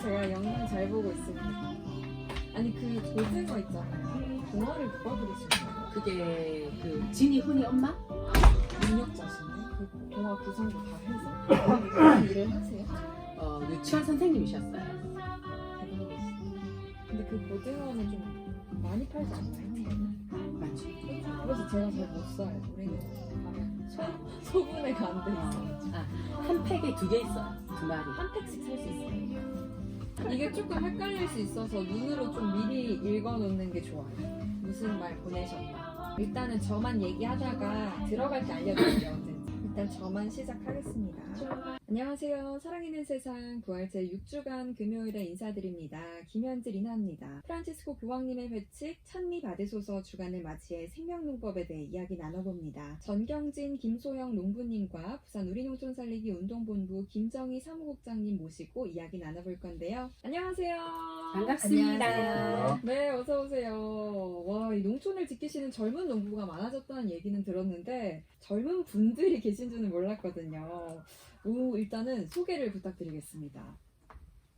제가 영상 잘 보고 있습니다. 아니 그 고등어 있잖아요. 동어를 누가 그리신 거예요? 그게 그 진이 훈이 엄마? 능력자시네. 그 동화 구성도 다 해서 이런 일을 하세요? 유치원 선생님이셨어요. 대단하시네. 근데 그 고등어는 좀 많이 팔지 않나요? 한 번에? 맞죠? 그래서 제가 잘 못 사요. 우리는 소분해가 안 돼 있어요. 한 팩에 2개 있어요. 2마리. 한 팩씩 살 수 있어요. 이게 조금 헷갈릴 수 있어서 눈으로 좀 미리 읽어놓는 게 좋아요. 무슨 말 보내셨나. 일단은 저만 얘기하다가 들어갈 때 알려드릴게요. 언제든지. 일단 저만 시작하겠습니다. 안녕하세요. 사랑있는 세상 부활제 6주간 금요일에 인사드립니다. 김현지 리나입니다. 프란치스코 교황님의 회칙 찬미 받으소서 주간을 맞이해 생명농법에 대해 이야기 나눠봅니다. 전경진 김소영 농부님과 부산 우리농촌 살리기 운동본부 김정희 사무국장님 모시고 이야기 나눠볼 건데요. 안녕하세요. 반갑습니다. 안녕하세요. 네, 어서오세요. 와, 이 농촌을 지키시는 젊은 농부가 많아졌다는 얘기는 들었는데 젊은 분들이 계신 줄은 몰랐거든요. 일단은 소개를 부탁드리겠습니다.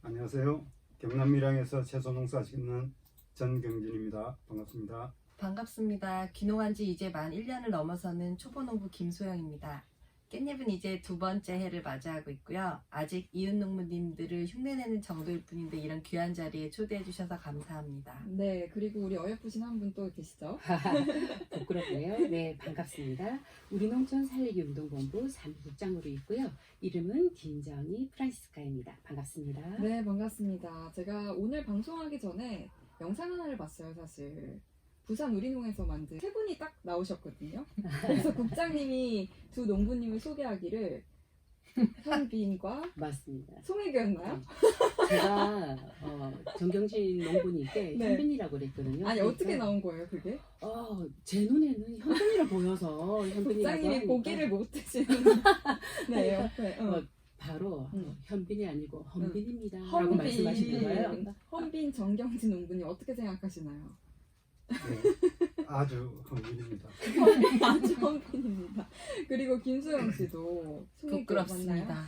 안녕하세요. 경남 밀양에서 채소 농사 짓는 전경진입니다. 반갑습니다. 반갑습니다. 귀농한 지 이제 만 1년을 넘어서는 초보농부 김소영입니다. 깻잎은 이제 2번째 해를 맞이하고 있고요. 아직 이웃 농부님들을 흉내내는 정도일 뿐인데 이런 귀한 자리에 초대해 주셔서 감사합니다. 네, 그리고 우리 어여쁘신 한 분 또 계시죠? 부끄럽네요. 네, 반갑습니다. 우리 농촌 살리기 운동본부 사무국장으로 있고요. 이름은 김정희 프란시스카입니다. 반갑습니다. 네, 반갑습니다. 제가 오늘 방송하기 전에 영상 하나를 봤어요, 사실. 부산 우리농에서 만든 세 분이 딱 나오셨거든요. 그래서 국장님이 두 농부님을 소개하기를 현빈과 맞습니다. 송혜교였나요? 제가 정경진 농부님께 네. 현빈이라고 그랬거든요. 아니, 그러니까, 어떻게 나온 거예요, 그게? 제 눈에는 현빈이라 보여서 현빈이라고 국장님이 하니까 고기를 못 드시는 네, 옆에. 바로 응. 현빈이 아니고 헌빈입니다. 라고 헌빈. 말씀하시는 거예요. 헌빈 정경진 농부님 어떻게 생각하시나요? 네, 아주 흥분입니다. 아주 헌빈입니다. 그리고 김수영 씨도 송혜교 맞나요? 부끄럽습니다.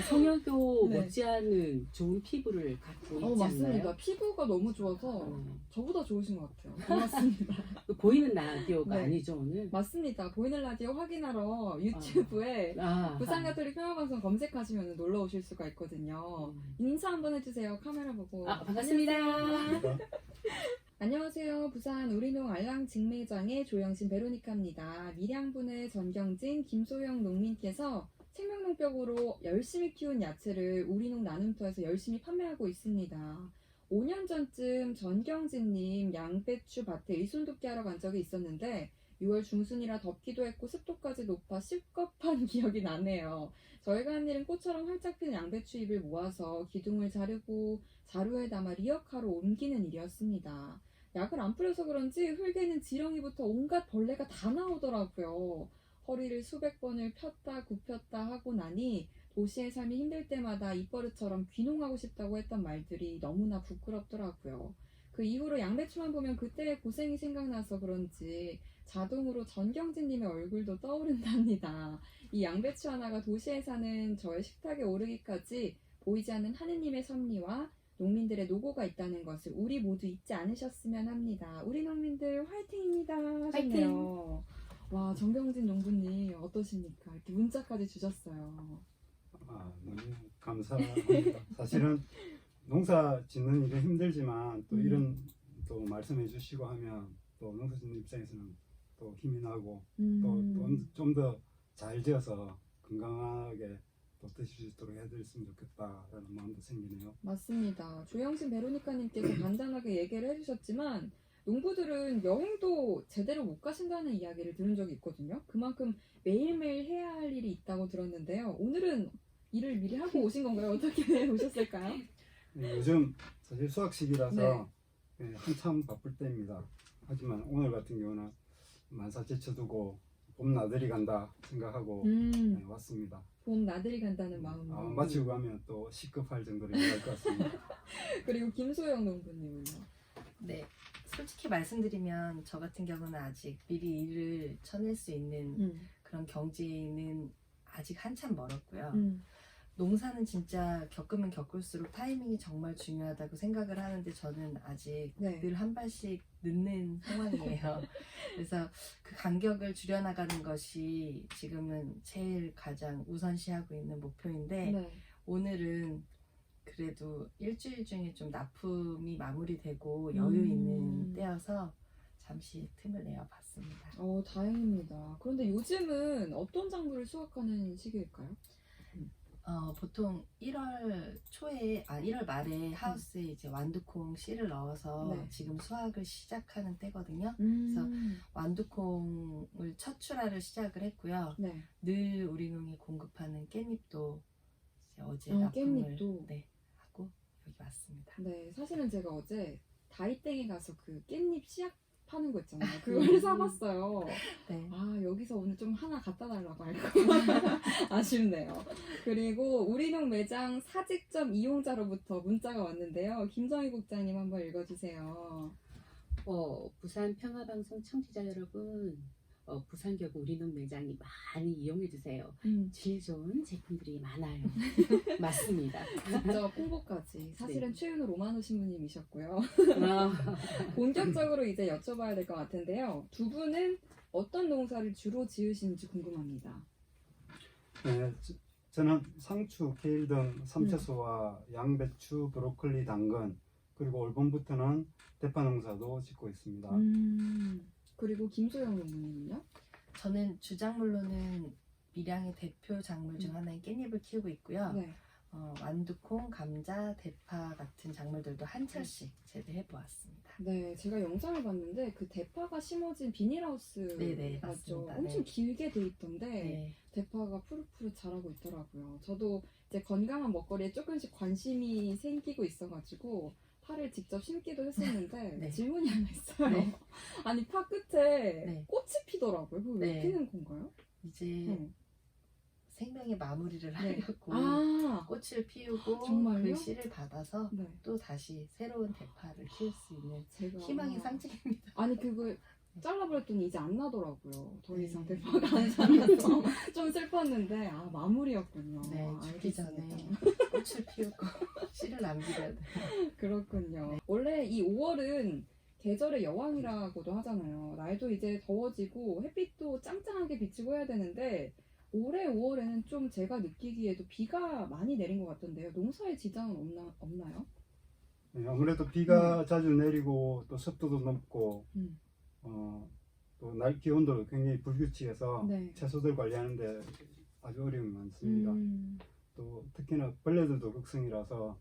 송혜교 네. 못지않은 좋은 피부를 갖고 있지 맞습니다. 않나요? 피부가 너무 좋아서 네. 저보다 좋으신 것 같아요. 고맙습니다. 보이는 라디오가 네. 아니죠 오늘? 맞습니다. 보이는 라디오 확인하러 유튜브에 부산 가톨릭 평화방송 검색하시면 놀러 오실 수가 있거든요. 인사 한번 해주세요. 카메라 보고. 반갑습니다. 안녕하세요. 부산 우리농 알랑 직매장의 조영신 베로니카입니다. 밀양분의 전경진, 김소영 농민께서 생명농법으로 열심히 키운 야채를 우리농 나눔터에서 열심히 판매하고 있습니다. 5년 전쯤 전경진님 양배추 밭에 일손돕기 하러 간 적이 있었는데 6월 중순이라 덥기도 했고 습도까지 높아 씹겁한 기억이 나네요. 저희가 한 일은 꽃처럼 활짝 피는 양배추 잎을 모아서 기둥을 자르고 자루에 담아 리어카로 옮기는 일이었습니다. 약을 안 뿌려서 그런지 흙에는 지렁이부터 온갖 벌레가 다 나오더라고요. 허리를 수백 번을 폈다 굽혔다 하고 나니 도시의 삶이 힘들 때마다 입버릇처럼 귀농하고 싶다고 했던 말들이 너무나 부끄럽더라고요. 그 이후로 양배추만 보면 그때의 고생이 생각나서 그런지 자동으로 전경진님의 얼굴도 떠오른답니다. 이 양배추 하나가 도시에 사는 저의 식탁에 오르기까지 보이지 않는 하느님의 섭리와 농민들의 노고가 있다는 것을 우리 모두 잊지 않으셨으면 합니다. 우리 농민들 화이팅입니다 하셨네요. 와, 정경진 농부님 어떠십니까? 이렇게 문자까지 주셨어요. 너무 감사합니다. 사실은 농사 짓는 일은 힘들지만 또 이런 또 말씀해 주시고 하면 또 농사 짓는 입장에서는 또 힘이 나고 또 좀 더 잘 지어서 건강하게 또 드실 수 있도록 해드렸으면 좋겠다라는 마음도 생기네요. 맞습니다. 조영신 베로니카님께서 간단하게 얘기를 해주셨지만 농부들은 여행도 제대로 못 가신다는 이야기를 들은 적이 있거든요. 그만큼 매일매일 해야 할 일이 있다고 들었는데요. 오늘은 일을 미리 하고 오신 건가요? 어떻게 오셨을까요? 네, 요즘 사실 수확 시기라서 한참 바쁠 때입니다. 하지만 오늘 같은 경우는 만사 제쳐두고 봄 나들이 간다 생각하고 왔습니다. 봄 나들이 간다는 마음으로. 마치고 가면 또 시급할 정도로 일할 것 같습니다. 그리고 김소영 농부님은요? 네, 솔직히 말씀드리면 저 같은 경우는 아직 미리 일을 쳐낼 수 있는 그런 경지는 아직 한참 멀었고요. 농사는 진짜 겪으면 겪을수록 타이밍이 정말 중요하다고 생각을 하는데 저는 아직 네. 늘 한 발씩 늦는 상황이에요. 그래서 그 간격을 줄여나가는 것이 지금은 제일 가장 우선시하고 있는 목표인데 네. 오늘은 그래도 일주일 중에 좀 납품이 마무리되고 여유 있는 때여서 잠시 틈을 내어봤습니다. 다행입니다. 그런데 요즘은 어떤 작물을 수확하는 시기일까요? 보통 1월 말에 하우스에 이제 완두콩 씨를 넣어서 네. 지금 수확을 시작하는 때거든요. 음. 완두콩을 첫 출하를 시작을 했고요. 네. 늘 우리 농이 공급하는 깻잎도 이제 어제 아, 납품을 깻잎도? 네, 하고 여기 왔습니다. 네, 사실은 제가 어제 다이땡에 가서 그 깻잎 씨앗 파는 거 있잖아요. 그걸 사봤어요. 네. 아, 여기서 오늘 좀 하나 갖다 달라고 할까? 아쉽네요. 그리고 우리농 매장 사직점 이용자로부터 문자가 왔는데요. 김정희 국장님 한번 읽어주세요. 부산 평화방송 청취자 여러분, 부산교구 우리농 매장이 많이 이용해주세요. 질 좋은 제품들이 많아요. 맞습니다. 직접 홍보까지. 사실은 네. 최윤호 로마노 신부님이셨고요. 아, 본격적으로 이제 여쭤봐야 될 것 같은데요. 두 분은 어떤 농사를 주로 지으시는지 궁금합니다. 네, 저는 상추, 케일 등 삼채소와 양배추, 브로콜리, 당근 그리고 올봄부터는 대파 농사도 짓고 있습니다. 그리고 김소영 농부님은요? 저는 주작물로는 밀양의 대표 작물 중 하나인 깻잎을 키우고 있고요. 네. 완두콩, 감자, 대파 같은 작물들도 한 차씩 재배해 보았습니다. 네, 제가 영상을 봤는데 그 대파가 심어진 비닐하우스 네네, 맞죠? 맞습니다. 엄청 네. 길게 돼 있던데 네. 대파가 푸릇푸릇 자라고 있더라고요. 저도 이제 건강한 먹거리에 조금씩 관심이 생기고 있어가지고 파를 직접 심기도 했었는데 네. 질문이 하나 있어요. 네. 아니 파 끝에 네. 꽃이 피더라고요. 그거 왜 네. 피는 건가요? 이제 네. 생명의 마무리를 네. 하려고 아, 꽃을 피우고 정말요? 그 씨를 받아서 네. 또 다시 새로운 대파를 키울 수 있는 제가 희망의 상징입니다. 아니 그걸 잘라버렸더니 이제 안 나더라고요. 더 네. 이상 대파가 안 자라서 좀 슬펐는데 마무리였군요. 네, 아, 죽기 전에 알겠습니다. 꽃을 피우고 씨를 남기려야 돼요. 그렇군요. 네. 원래 이 5월은 계절의 여왕이라고도 하잖아요. 날도 이제 더워지고 햇빛도 짱짱하게 비치고 해야 되는데 올해 5월에는 좀 제가 느끼기에도 비가 많이 내린 것 같던데요. 농사에 지장은 없나요? 네, 아무래도 비가 자주 내리고 또 습도도 높고 음. 또 날 기온도 굉장히 불규칙해서 네. 채소들 관리하는데 아주 어려움이 많습니다. 또 특히나 벌레들도 극성이라서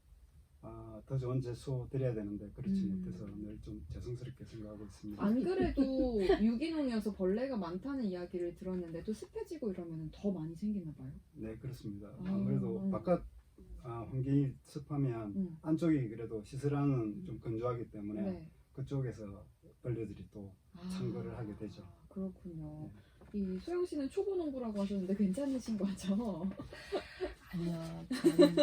더 좋은 채소 드려야 되는데 그렇지 못해서 늘 좀 죄송스럽게 생각하고 있습니다. 안 그래도 유기농이어서 벌레가 많다는 이야기를 들었는데 또 습해지고 이러면 더 많이 생기나 봐요. 네, 그렇습니다. 아. 아무래도 바깥 환경이 습하면 안쪽이 그래도 시설하는 좀 건조하기 때문에 네. 그쪽에서 벌레들이 또 창궐을 하게 되죠. 그렇군요. 이 소영 씨는 초보 농부라고 하셨는데 괜찮으신 거죠? 아니요, 저는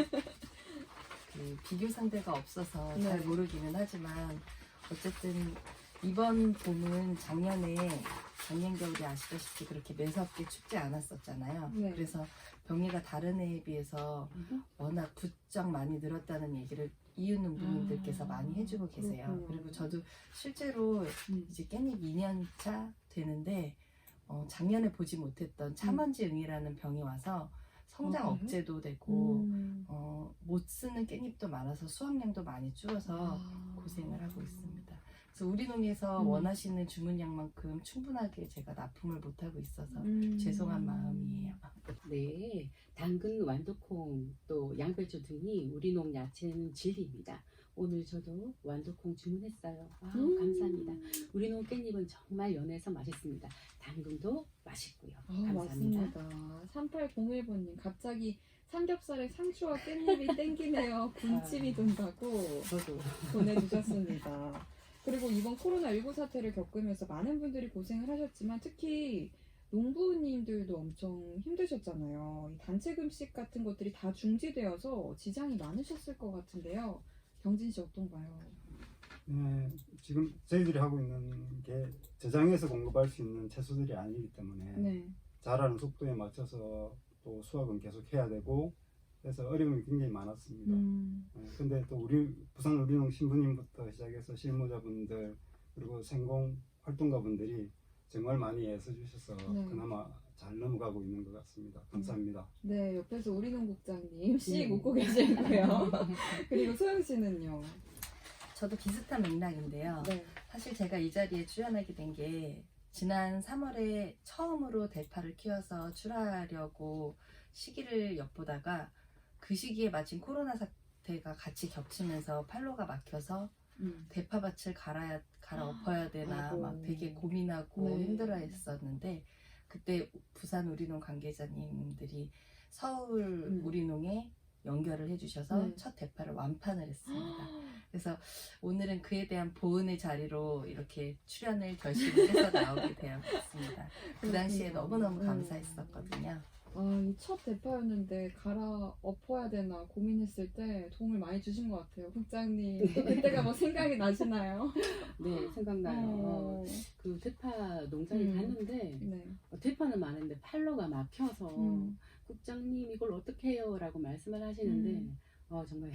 그 비교 상대가 없어서 네. 잘 모르기는 하지만 어쨌든 이번 봄은 작년 겨울에 아시다시피 그렇게 매섭게 춥지 않았었잖아요. 네. 그래서 병해가 다른 해에 비해서 워낙 부쩍 많이 늘었다는 얘기를 이웃 농부님들께서 많이 해주고 계세요. 그렇군요. 그리고 저도 실제로 이제 깻잎 2년차 되는데 작년에 보지 못했던 차먼지응이라는 병이 와서 성장 억제도 되고 못 쓰는 깻잎도 많아서 수확량도 많이 줄어서 고생을 하고 있습니다. 그래서 우리 농에서 원하시는 주문량만큼 충분하게 제가 납품을 못하고 있어서 죄송한 마음이에요. 네, 당근, 완두콩, 또 양배추 등이 우리 농 야채는 진리입니다. 오늘 저도 완두콩 주문했어요. 감사합니다. 우리 농 깻잎은 정말 연해서 맛있습니다. 당근도 맛있고요. 감사합니다. 맞습니다. 3801번님 갑자기 삼겹살에 상추와 깻잎이 땡기네요. 군침이 돈다고 저도 보내주셨습니다. 그리고 이번 코로나19 사태를 겪으면서 많은 분들이 고생을 하셨지만 특히 농부님들도 엄청 힘드셨잖아요. 이 단체 금식 같은 것들이 다 중지되어서 지장이 많으셨을 것 같은데요. 경진 씨 어떤가요? 네, 지금 저희들이 하고 있는 게 저장해서 공급할 수 있는 채소들이 아니기 때문에 네. 자라는 속도에 맞춰서 또 수확은 계속 해야 되고 해서 어려움이 굉장히 많았습니다. 음. 근데 또 우리 부산 우리농 신부님부터 시작해서 실무자분들 그리고 생공 활동가분들이 정말 많이 애써주셔서 네. 그나마 잘 넘어가고 있는 것 같습니다. 감사합니다. 네, 옆에서 우리농 국장님 씩 네. 웃고 계시고요. 그리고 소영 씨는요. 저도 비슷한 맥락인데요. 네. 사실 제가 이 자리에 출연하게 된 게 지난 3월에 처음으로 대파를 키워서 출하하려고 시기를 엿보다가 그 시기에 마침 코로나 사태가 같이 겹치면서 팔로가 막혀서 대파밭을 갈아엎어야 되나 아이고. 막 되게 고민하고 네. 힘들어했었는데 그때 부산 우리농 관계자님들이 서울 우리농에 연결을 해주셔서 네. 첫 대파를 완판을 했습니다. 그래서 오늘은 그에 대한 보은의 자리로 이렇게 출연을 결심을 해서 나오게 되었습니다. 그 당시에 그렇군요. 너무너무 감사했었거든요. 아, 이 첫 대파였는데 갈아엎어야 되나 고민했을 때 도움을 많이 주신 것 같아요. 국장님. 또 그때가 뭐 생각이 나시나요? 네, 생각나요. 어, 그 대파 농장에 갔는데 네. 대파는 많은데 팔로가 막혀서 국장님 이걸 어떻게 해요? 라고 말씀을 하시는데 정말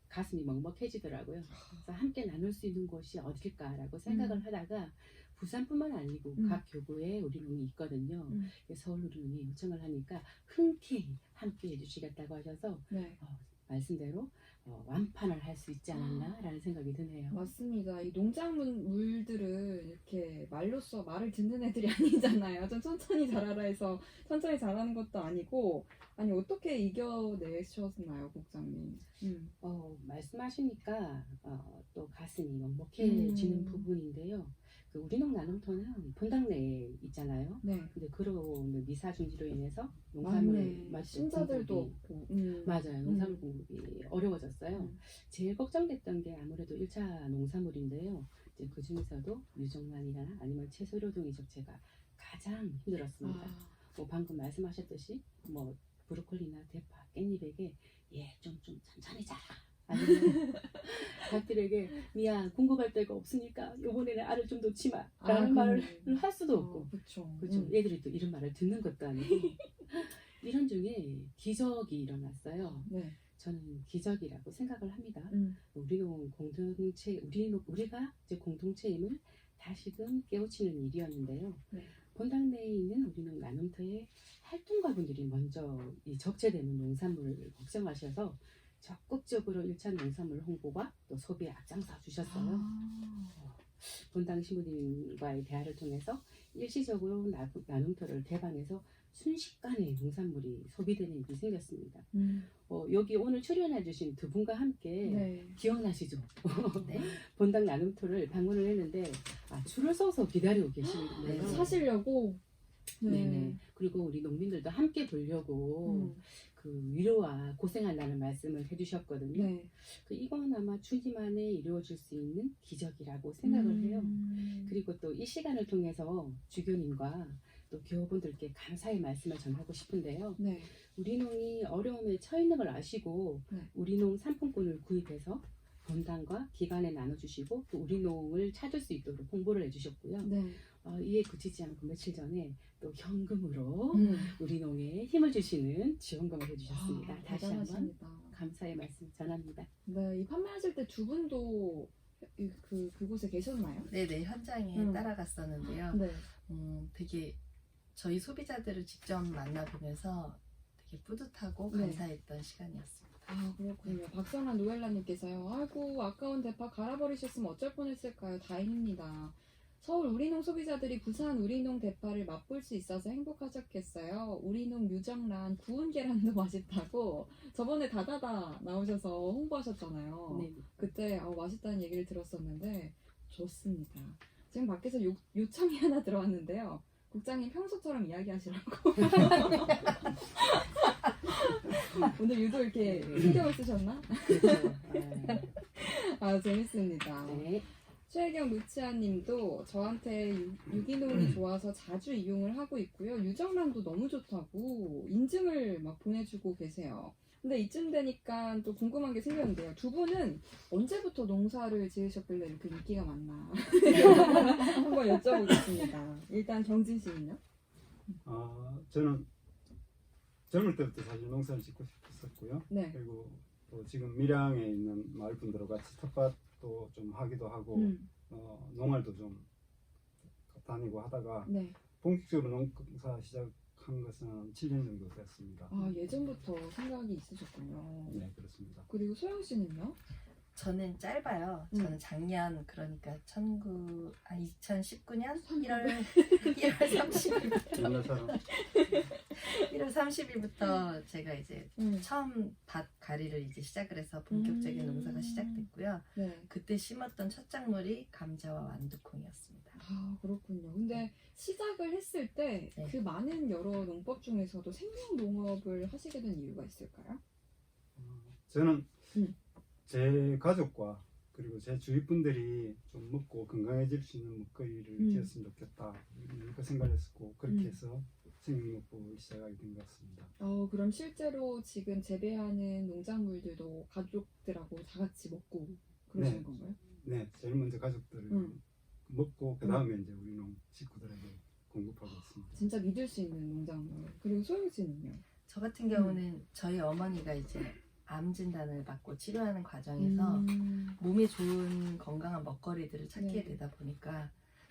가슴이 먹먹해지더라고요. 그래서 함께 나눌 수 있는 곳이 어딜까라고 생각을 하다가 부산뿐만 아니고 각 교구에 우리농이 있거든요. 서울 우리농이 요청을 하니까 흔쾌히 함께 해주시겠다고 하셔서 네. 말씀대로 완판을 할 수 있지 않았나라는 생각이 드네요. 맞습니다. 이 농작물 물들은 이렇게 말로써 말을 듣는 애들이 아니잖아요. 좀 천천히 자라라 해서 천천히 자라는 것도 아니고, 아니 어떻게 이겨내셨나요, 국장님? 말씀하시니까 또 가슴이 먹먹해지는 부분인데요. 그 우리농 나눔터는 본당 내에 있잖아요. 네. 근데 그런 미사 중지로 인해서 농산물 맞네. 신자들도 없고. 맞아요. 농산물 공급이 어려워졌어요. 제일 걱정됐던 게 아무래도 1차 농산물인데요. 이제 그 중에서도 유정란이나 아니면 채소료동 이적체가 가장 힘들었습니다. 뭐 방금 말씀하셨듯이 뭐 브로콜리나 대파, 깻잎에게 좀 천천히 자라. 아니면 닭들에게 미안 공급할 데가 없으니까 요번에는 알을 좀 놓지 마 라는 말을 할 수도 없고 그렇죠. 얘들이 또 이런 말을 듣는 것도 아니고 이런 중에 기적이 일어났어요. 네. 저는 기적이라고 생각을 합니다. 우리가 이제 공동체임을 다시금 깨우치는 일이었는데요. 네. 본당 내에 있는 우리농 나눔터의 활동가분들이 먼저 이 적재되는 농산물을 걱정하셔서 적극적으로 1차 농산물 홍보와 또 소비에 앞장서 주셨어요. 본당 신부님과의 대화를 통해서 일시적으로 나눔터를 개방해서 순식간에 농산물이 소비되는 일이 생겼습니다. 여기 오늘 출연해주신 두 분과 함께 네. 기억나시죠? 네. 본당 나눔터를 방문을 했는데 줄을 서서 기다리고 계시는 네. 사시려고. 네네. 그리고 우리 농민들도 함께 보려고 그 위로와 고생한다는 말씀을 해주셨거든요. 네. 이건 아마 주님 안에 이루어질 수 있는 기적이라고 생각을 해요. 그리고 또 이 시간을 통해서 주교님과 또 교우분들께 감사의 말씀을 전하고 싶은데요. 네. 우리농이 어려움에 처해 있는 걸 아시고 네. 우리농 상품권을 구입해서 본당과 기관에 나눠주시고 또 우리농을 찾을 수 있도록 홍보를 해주셨고요. 네. 이에 그치지 않고 며칠 전에 또 현금으로 우리농에 힘을 주시는 지원금을 해주셨습니다. 다시 한번 대단하십니다. 감사의 말씀 전합니다. 네, 이 판매하실 때 두 분도 그곳에 계셨나요? 네네, 현장에 따라갔었는데요. 네. 되게 저희 소비자들을 직접 만나보면서 되게 뿌듯하고 네. 감사했던 시간이었습니다. 아, 그렇군요. 박선아 노엘라님께서요. 아이고, 아까운 대파 갈아버리셨으면 어쩔 뻔했을까요? 다행입니다. 서울 우리농 소비자들이 부산 우리농 대파를 맛볼 수 있어서 행복하셨겠어요. 우리농 유정란 구운 계란도 맛있다고 저번에 다다다 나오셔서 홍보하셨잖아요. 네. 그때 맛있다는 얘기를 들었었는데 좋습니다. 지금 밖에서 요청이 하나 들어왔는데요. 국장님 평소처럼 이야기하시라고. 오늘 유독 이렇게 신경을 쓰셨나? 그렇죠. 재밌습니다. 네. 최혜경 루치아님도 저한테 유기농이 좋아서 자주 이용을 하고 있고요. 유정란도 너무 좋다고 인증을 막 보내주고 계세요. 근데 이쯤 되니까 또 궁금한 게 생겼는데요. 두 분은 언제부터 농사를 지으셨길래 이렇게 인기가 많나? 한번 여쭤보겠습니다. 일단 정진 씨는요? 저는 젊을 때부터 사실 농사를 짓고 싶었었고요. 네. 그리고 또 지금 밀양에 있는 마을 분들과 같이 텃밭도 좀 하기도 하고 농활도 좀 다니고 하다가 네. 본격적으로 농사 시작한 것은 7년 정도 됐습니다. 아, 예전부터 생각이 있으셨군요. 네, 그렇습니다. 그리고 소영 씨는요? 저는 짧아요. 저는 작년 그러니까 2019년 1월 30일 옛날 사람. 1월 30일부터 제가 이제 처음 밭 가리를 이제 시작을 해서 본격적인 농사가 시작됐고요. 네. 그때 심었던 첫 작물이 감자와 완두콩이었습니다. 아, 그렇군요. 근데 시작을 했을 때 그 네. 많은 여러 농법 중에서도 생명 농업을 하시게 된 이유가 있을까요? 저는 음. 제 가족과 그리고 제 주위 분들이 좀 먹고 건강해질 수 있는 먹거리를 지었으면 좋겠다 이렇게 생각했었고 그렇게 해서 생명농법을 시작하게 된 것 같습니다. 그럼 실제로 지금 재배하는 농작물들도 가족들하고 다 같이 먹고 그러시는 네. 건가요? 네, 제일 먼저 가족들을 먹고 그 다음에 이제 우리 농 식구들에게 공급하고 있습니다. 진짜 믿을 수 있는 농작물. 그리고 소영 씨는요? 저 같은 경우는 저희 어머니가 이제 암 진단을 받고 치료하는 과정에서 몸에 좋은 건강한 먹거리들을 찾게 네. 되다 보니까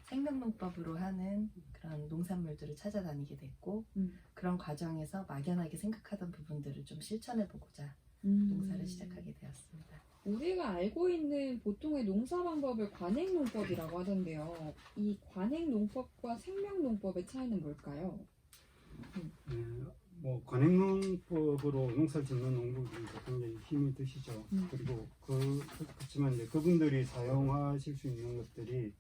생명농법으로 하는 그런 농산물들을 찾아다니게 됐고 그런 과정에서 막연하게 생각하던 부분들을 좀 실천해보고자 농사를 시작하게 되었습니다. 우리가 알고 있는 보통의 농사 방법을 관행농법이라고 하던데요. 이 관행농법과 생명농법의 차이는 뭘까요? 뭐 관행농법으로 농사를 짓는 농부들이 굉장히 힘이 드시죠. 그리고 그렇지만 이제 그분들이 사용하실 수 있는 것들이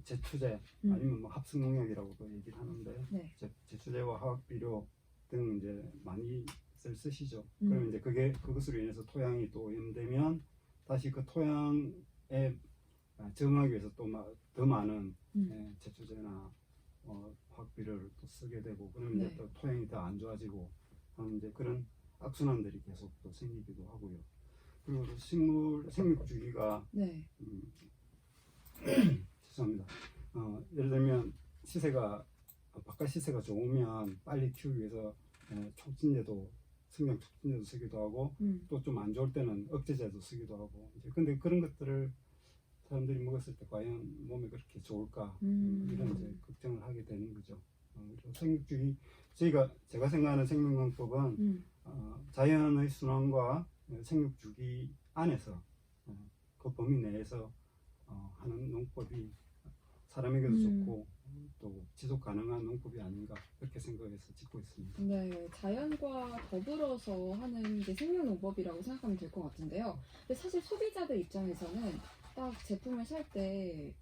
제초제 아니면 뭐 합성농약이라고 얘기를 하는데 네. 제초제와 화학비료 등 이제 많이 쓰시죠. 그러면 이제 그것으로 인해서 토양이 또 오염되면 다시 그 토양에 적응하기 위해서 또 더 많은 제초제나 화학비료를 또 쓰게 되고 그러면 네. 이제 또 토양이 더 안 좋아지고 하는 이제 그런 악순환들이 계속 또 생기기도 하고요. 그리고 또 생육주기가 네. 죄송합니다. 예를 들면 바깥 시세가 좋으면 빨리 키우기 위해서 생명 촉진제도 쓰기도 하고 또 좀 안 좋을 때는 억제제도 쓰기도 하고 이제 근데 그런 것들을 사람들이 먹었을 때 과연 몸에 그렇게 좋을까 이런 이제 걱정을 하게 되는 거죠. 그래서 생육주기 제가 생각하는 생명농법은 자연의 순환과 생육주기 안에서 그 범위 내에서 하는 농법이 사람에게도 좋고 또 지속 가능한 농법이 아닌가 그렇게 생각해서 짓고 있습니다. 네, 자연과 더불어서 하는 게 생명농법이라고 생각하면 될 것 같은데요. 근데 사실 소비자들 입장에서는 딱 제품을 살 때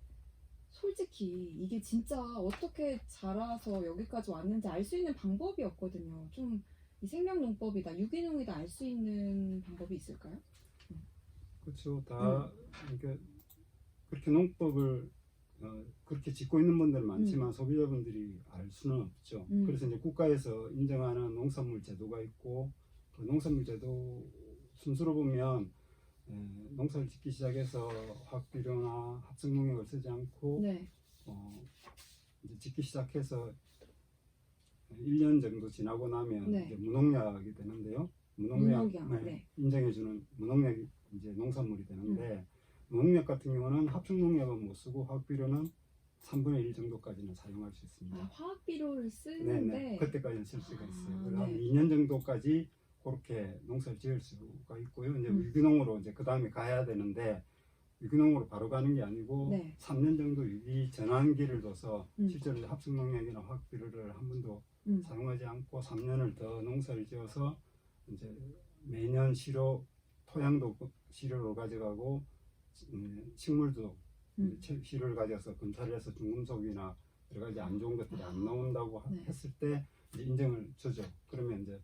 솔직히 이게 진짜 어떻게 자라서 여기까지 왔는지 알 수 있는 방법이 없거든요. 좀 이 생명농법이다, 유기농이다 알 수 있는 방법이 있을까요? 그렇죠. 다 그렇게 농법을 그렇게 짓고 있는 분들은 많지만 소비자분들이 알 수는 없죠. 그래서 이제 국가에서 인정하는 농산물 제도가 있고 그 농산물 제도 순서로 보면 농사를 짓기 시작해서 화학비료나 합성농약을 쓰지 않고 네. 이제 짓기 시작해서 1년 정도 지나고 나면 네. 이제 무농약이 되는데요. 무농약, 네. 인정해주는 무농약이 이제 농산물이 되는데 무농약 같은 경우는 합성농약은 못 쓰고 화학비료는 3분의 1 정도까지는 사용할 수 있습니다. 아, 화학비료를 쓰는데 네네. 그때까지는 쓸 수가 있어요. 그래서 네. 한 2년 정도까지 그렇게 농사를 지을 수가 있고요. 이제 유기농으로 이제 그 다음에 가야 되는데 유기농으로 바로 가는 게 아니고 네. 3년 정도 유기 전환기를 둬서 실제로 합성농약이나 화학비료를 한 번도 사용하지 않고 3년을 더 농사를 지어서 이제 매년 토양도 시료로 가져가고 식물도 시료를 가져서 검사를 해서 중금속이나 여러 가지 안 좋은 것들이 안 나온다고 네. 했을 때 이제 인정을 주죠. 그러면 이제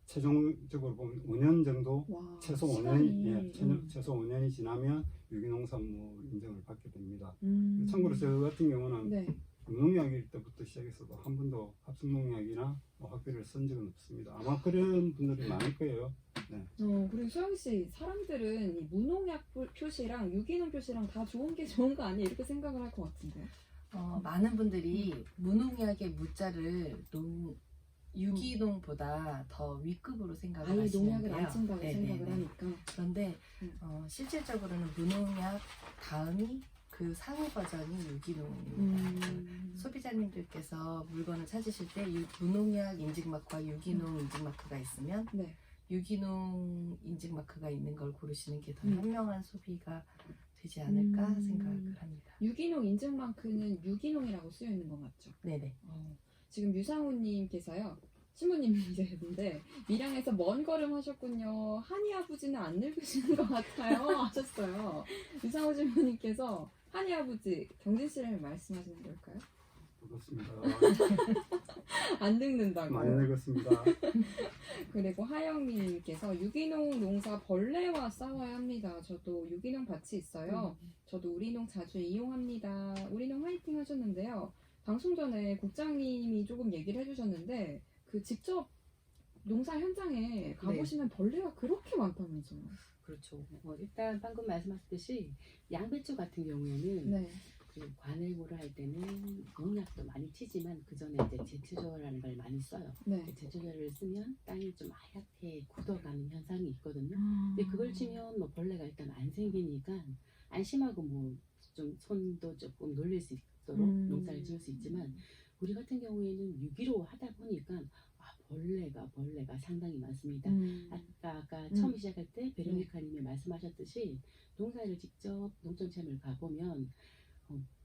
최종적으로 보면 5년 정도 와, 최소 시간이, 5년이 최소 5년이 지나면 유기농산물 인정을 받게 됩니다. 음. 참고로 저 같은 경우는 네. 무농약일 때부터 시작해서도 한 번도 합성농약이나 화학비료를 쓴 적은 없습니다. 아마 그런 분들이 많을 거예요. 네. 그리고 소영 씨, 사람들은 이 무농약 표시랑 유기농 표시랑 다 좋은 게 좋은 거 아니에요? 이렇게 생각을 할 것 같은데. 많은 분들이 무농약의 무자를 유기농보다 더 위급으로 생각을 아예 농약을 하시는데요. 안 친다고 네네네. 생각을 하니까. 그런데 음. 실질적으로는 무농약 다음이 그 상위 버전이 유기농입니다. 소비자님들께서 물건을 찾으실 때 무농약 인증마크와 유기농 인증마크가 있으면 네. 유기농 인증마크가 있는 걸 고르시는 게 더 음. 현명한 소비가 되지 않을까 음. 생각을 합니다. 유기농 인증 마크는 유기농이라고 쓰여 있는 거 맞죠? 네네. 지금 유상우님께서요. 신부님이셨는데 밀양에서 먼 걸음 하셨군요. 한이 아버지는 안 늙으시는 것 같아요. 하셨어요. 유상우 신부님께서 한이 아버지 경진 씨를 말씀하시는 걸까요? 그렇습니다. 안 늙는다고. 많이 늙었습니다. 그리고 하영미님께서 유기농 농사 벌레와 싸워야 합니다. 저도 유기농 밭이 있어요. 저도 우리농 자주 이용합니다. 우리농 화이팅 하셨는데요. 방송 전에 국장님이 조금 얘기를 해주셨는데 그 직접 농사 현장에 가보시면 벌레가 그렇게 많다면서요. 그렇죠. 일단 방금 말씀하셨듯이 양배추 같은 경우에는 네. 그 관해고를 할 때는 농약도 많이 치지만 그 전에 이제 제초제라는 걸 많이 써요. 네. 제초제를 쓰면 땅이 좀 하얗게 굳어가는 현상이 있거든요. 근데 그걸 치면 뭐 벌레가 일단 안 생기니까 안심하고 뭐 좀 손도 조금 놀릴 수 있도록 농사를 지을 수 있지만 우리 같은 경우에는 유기로 하다 보니까 벌레가 상당히 많습니다. 아까 처음 시작할 때 베로니카님이 말씀하셨듯이 농사를 직접 농촌체험을 가보면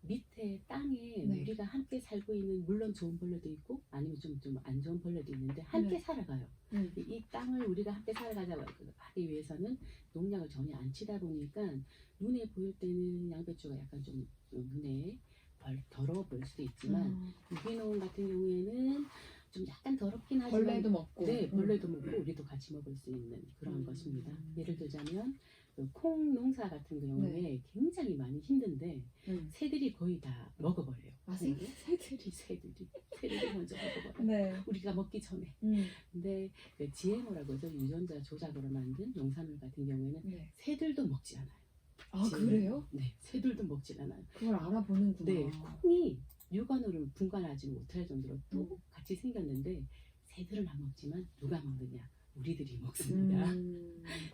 밑에 땅에 네. 우리가 함께 살고 있는 물론 좋은 벌레도 있고 아니면 좀 안 좋은 벌레도 있는데 함께 네. 살아가요. 이 땅을 우리가 함께 살아가기 위해서는 농약을 전혀 안 치다 보니까 눈에 보일 때는 양배추가 약간 좀 눈에 더러워 보일 수도 있지만 유기농 같은 경우에는 좀 약간 더럽긴 하지만 벌레도 먹고. 네, 벌레도 먹고 우리도 같이 먹을 수 있는 그런 것입니다. 예를 들자면 콩 농사 같은 경우에 굉장히 많이 힘든데 새들이 거의 다 먹어버려요. 아, 콩을. 새들이. 새들이 먼저 먹어버려요. 네. 우리가 먹기 전에. 근데 그 GMO라고 해서 유전자 조작으로 만든 농산물 같은 경우에는 네. 새들도 먹지 않아요. 아, GMO. 그래요? 네, 새들도 먹지 않아요. 그걸 알아보는구나. 네, 콩이 육안으로 분간하지 못할 정도로 또 같이 생겼는데 새들은 안 먹지만 누가 먹느냐? 우리들이 먹습니다.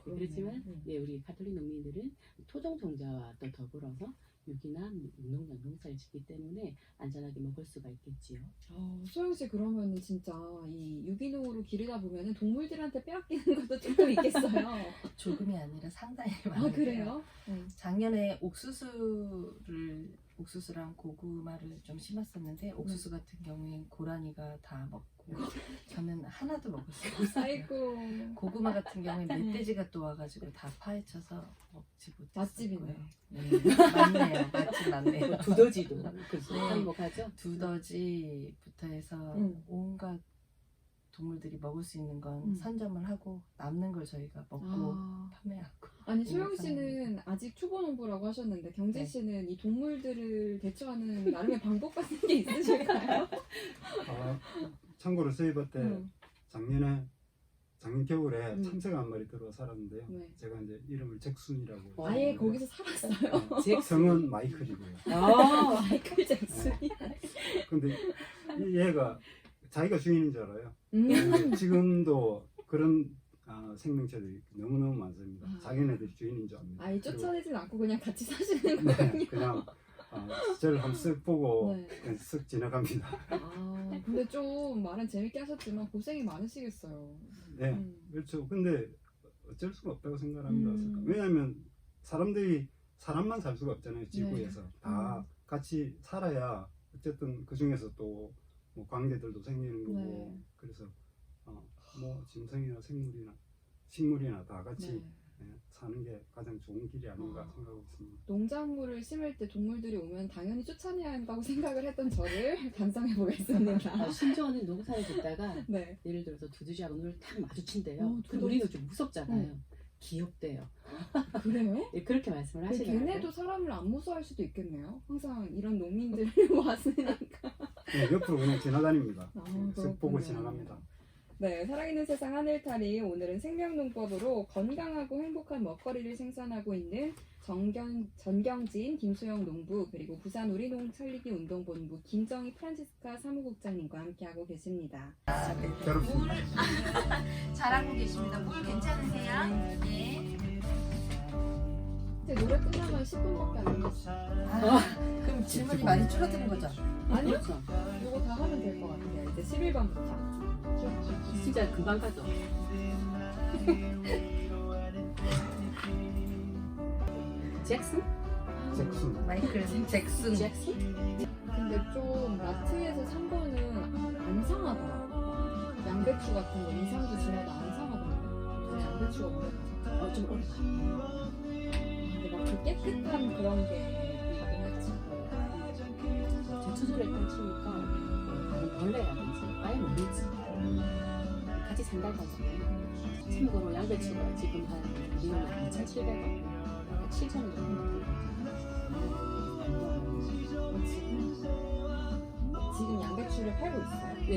그렇지만 네, 우리 가톨릭 농민들은 토종 종자와 또 더불어서 유기나 무농약 농사를 짓기 때문에 안전하게 먹을 수가 있겠지요. 소영 씨 그러면은 진짜 이 유기농으로 기르다 보면은 동물들한테 빼앗기는 것도 조금 있겠어요. 조금이 아니라 상당히 많아요. 아, 그래요? 작년에 옥수수랑 고구마를 좀 심었었는데 옥수수 같은 경우엔 고라니가 다 먹고 저는 하나도 먹을 수 없어요. 아이고. 고구마 같은 경우에 멧돼지가 또 와가지고 다 파헤쳐서 먹지 못했어요. 맛집이네. 맞네요. 맛집 맞네요. 두더지도 네. 한몫하죠. 두더지부터 해서 온갖 동물들이 먹을 수 있는 건 선점을 하고 남는 걸 저희가 먹고 판매하고. 아니 소영 씨는 아직 초보 농부라고 하셨는데 경진 네. 씨는 이 동물들을 대처하는 나름의 방법 같은 게 있으실까요? 참고로 저희 밭에 작년 겨울에 음. 참새가 한 마리 들어와 살았는데요. 네. 제가 이제 이름을 잭순이라고. 아예 했는데, 거기서 살았어요. 성은 마이클이고요. 마이클 잭슨이. 근데 이 얘가 자기가 주인인 줄 알아요. 음. 지금도 그런 생명체들이 너무너무 많습니다. 아. 자기네들이 주인인 줄 압니다. 아예 그리고 쫓아내진 않고 그냥 같이 사시는 네, 거군요. 그냥 저를 한번 쓱 보고 네. 그냥 쓱 지나갑니다. 근데 좀 말은 재밌게 하셨지만 고생이 많으시겠어요. 네, 그렇죠. 근데 어쩔 수가 없다고 생각합니다. 음. 왜냐하면 사람만 살 수가 없잖아요. 지구에서 네. 다 같이 살아야 어쨌든 그 중에서 또 뭐 관계들도 생기는 거고 네. 그래서 뭐 짐승이나 식물이나 다 같이 네. 사는 게 가장 좋은 길이 아닌가 생각하고 있습니다. 농작물을 심을 때 동물들이 오면 당연히 쫓아내야 한다고 생각을 했던 저를 반성해 보겠습니다. 심지어는 농사를 짓다가 네. 예를 들어서 두더지하고 눈을 딱 마주친대요. 두더지. 그럼 우리는 좀 무섭잖아요. 귀엽대요. 그래요? 예, 그렇게 말씀을 하시더라고요. 걔네도 사람을 안 무서워할 수도 있겠네요. 항상 이런 농민들을 왔으니까. 네, 옆으로 그냥 지나다닙니다. 아, 쓱 보고 그렇군요. 지나갑니다. 네, 살아있는 세상 하늘탈이 오늘은 생명농법으로 건강하고 행복한 먹거리를 생산하고 있는 전경진 김소영 농부 그리고 부산 우리농 살리기 운동본부 김정희 프란치스카 사무국장님과 함께하고 계십니다. 괴롭습니다. 잘하고 계십니다. 물 괜찮으세요? 네. 이제 노래 끝나면 10분밖에 안 남았어요. 그럼 질문이 많이 줄어드는 거죠? 아니요? 그렇죠. 이거 다 하면 될 것 같아요. 이제 11번부터. 진짜 금방 가죠. 잭슨? 잭슨. 마이클 잭슨. 잭슨? 근데 좀 마트에서 산 거는 안 상하더라고요. 양배추 같은 거 2, 3주 지나도 안 상하더라고요. 저는 양배추가 오래 좀 오래 가요. 근데 막 그 깨끗한 그런 게 있긴 하지. 제초절에 펼치니까 다른 벌레라든지 아예 모르지. 같이 산다고 하잖아요. 참고로 양배추가 지금 한 2,700원, 7,000원 정도 지금 양배추를 팔고 있어요. 네,